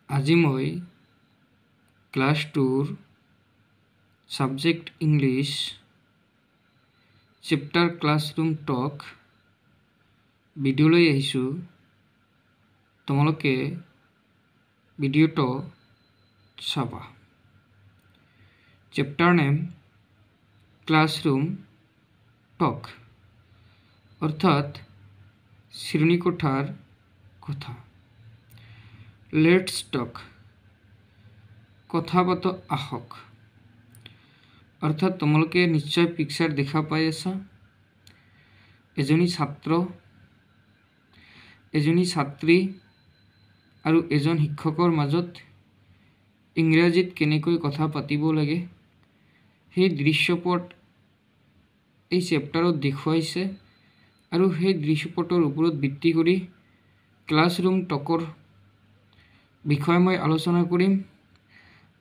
আজি মই class 2 subject English chapter classroom টক video লৈ আহিছোঁ। তোমালোকে ভিডিওটো চাবা। চেপ্টার নেম ক্লাসরুম টক, অর্থাৎ শ্রেণীকোঠার কথা। লেটস টক, কথা পাতো আহক, অর্থাৎ তোমালোকে নিশ্চয় পিকচার দেখা পাই আছা। এজনী ছাত্র, এজনী ছাত্রী আৰু এজন শিক্ষকৰ মাজত ইংৰাজীত কেনেকৈ কথা পাতিব লাগে সেই দৃশ্যপট এই চেপ্টাৰত দেখুৱাইছে, আৰু সেই দৃশ্যপটৰ ওপৰত ভিত্তি কৰি ক্লাছৰুম টকৰ বিষয়ে মই আলোচনা কৰিম,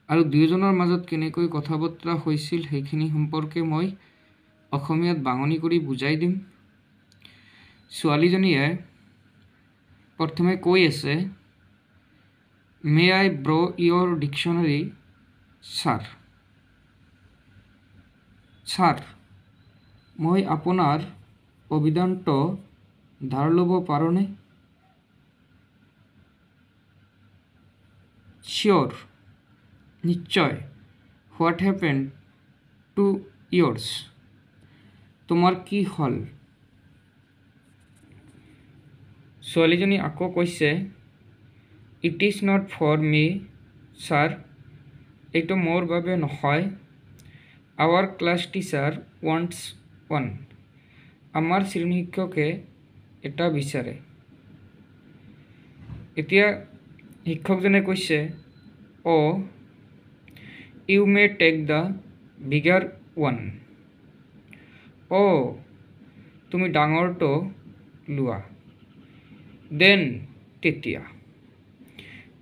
আৰু দুয়োজনৰ মাজত কেনেকৈ কথা বতৰা হৈছিল সেইখিনি সম্পৰ্কে মই অসমীয়াত বাঙনি কৰি বুজাই দিম। ছোৱালীজনীয়ে প্ৰথমে কৈ আছে, may I bro your ডিকশ্যনাৰী sir. Sir, মই আপোনাৰ অভিধানটো ধাৰ ল'ব পাৰোঁনে? চিয়'ৰ, নিশ্চয়। হোৱাট হেপেন টু ইয়ৰ্ছ, তোমাৰ কি হ'ল? ছোৱালীজনী আকৌ কৈছে, it is not for me sir, এইটো মোৰ বাবে নহয়। Our class teacher wants one, আমাৰ শ্ৰেণী শিক্ষকে এটা বিচাৰে। এতিয়া শিক্ষকজনে কৈছে, oh' you may take the bigger one. অ' তুমি ডাঙৰটো লোৱা। দেন তেতিয়া।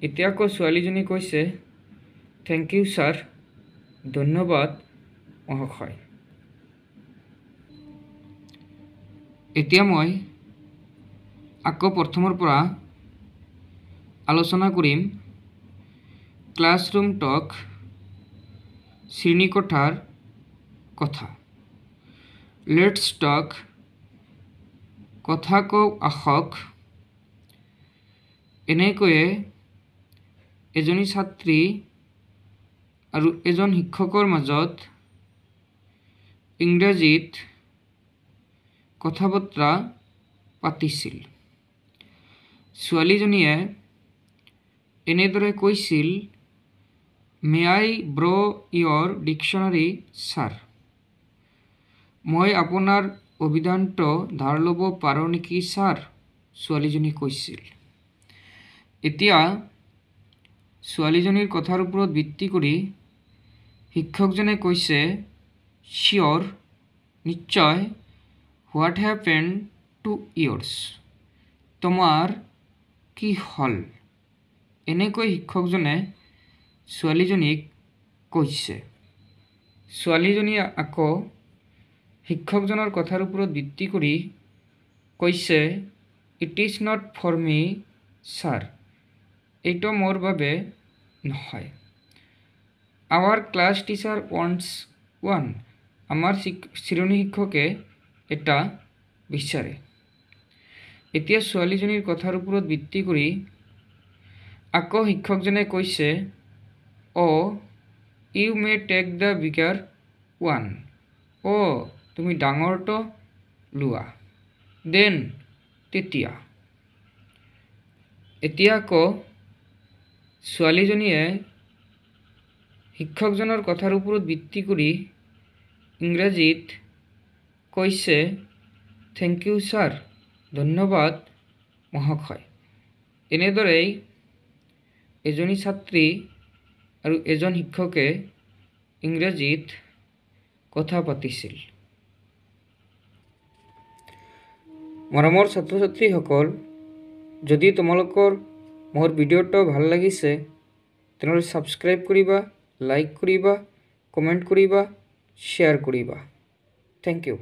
এতিয়া আকৌ ছোৱালীজনী কৈছে, থেংক ইউ ছাৰ, ধন্যবাদ মহাশয়। এতিয়া মই আকৌ প্ৰথমৰ পৰা আলোচনা কৰিম ক্লাছৰুম টক শ্ৰেণীকোঠাৰ কথা। লেটছ টক, কথা কওঁ আহক। এনেকৈয়ে এজনী ছাত্ৰী আৰু এজন শিক্ষকৰ মাজত ইংৰাজীত কথা বতৰা পাতিছিল। ছোৱালীজনীয়ে এনেদৰে কৈছিল, may I bro your ডিকশ্যনাৰী sir. মই আপোনাৰ অভিধানটো ধাৰ ল'ব পাৰোঁ নেকি ছাৰ? ছোৱালীজনী কৈছিল। এতিয়া ছোৱালীজনীৰ কথাৰ ওপৰত ভিত্তি কৰি শিক্ষকজনে কৈছে, চিয়'ৰ, নিশ্চয়। হোৱাট হেপেন টু ইয়ৰ্ছ, তোমাৰ কি হ'ল? এনেকৈ শিক্ষকজনে ছোৱালীজনীক কৈছে। ছোৱালীজনীয়ে আকৌ শিক্ষকজনৰ কথাৰ ওপৰত ভিত্তি কৰি কৈছে, it is not for me sir, এইটো মোৰ বাবে নহয়। Our class teacher wants one, আমাৰ শ্ৰেণী শিক্ষকে এটা বিচাৰে। এতিয়া ছোৱালীজনীৰ কথাৰ ওপৰত ভিত্তি কৰি আকৌ শিক্ষকজনে কৈছে, oh' you may take the bigger one. অ' তুমি ডাঙৰটো লোৱা। দেন তেতিয়া। এতিয়া আকৌ ছোৱালীজনীয়ে শিক্ষকজনৰ কথাৰ ওপৰত ভিত্তি কৰি ইংৰাজীত কৈছে, থেংক ইউ ছাৰ, ধন্যবাদ মহাশয়। এনেদৰেই এজনী ছাত্ৰী আৰু এজন শিক্ষকে ইংৰাজীত কথা পাতিছিল। মৰমৰ ছাত্ৰ ছাত্ৰীসকল, যদি তোমালোকৰ মোৰ ভিডিঅ'টো ভাল লাগিছে তেনেহ'লে ছাবস্ক্ৰাইব কৰিবা, লাইক কৰিবা, কমেণ্ট কৰিবা, শ্বেয়াৰ কৰিবা। Thank U.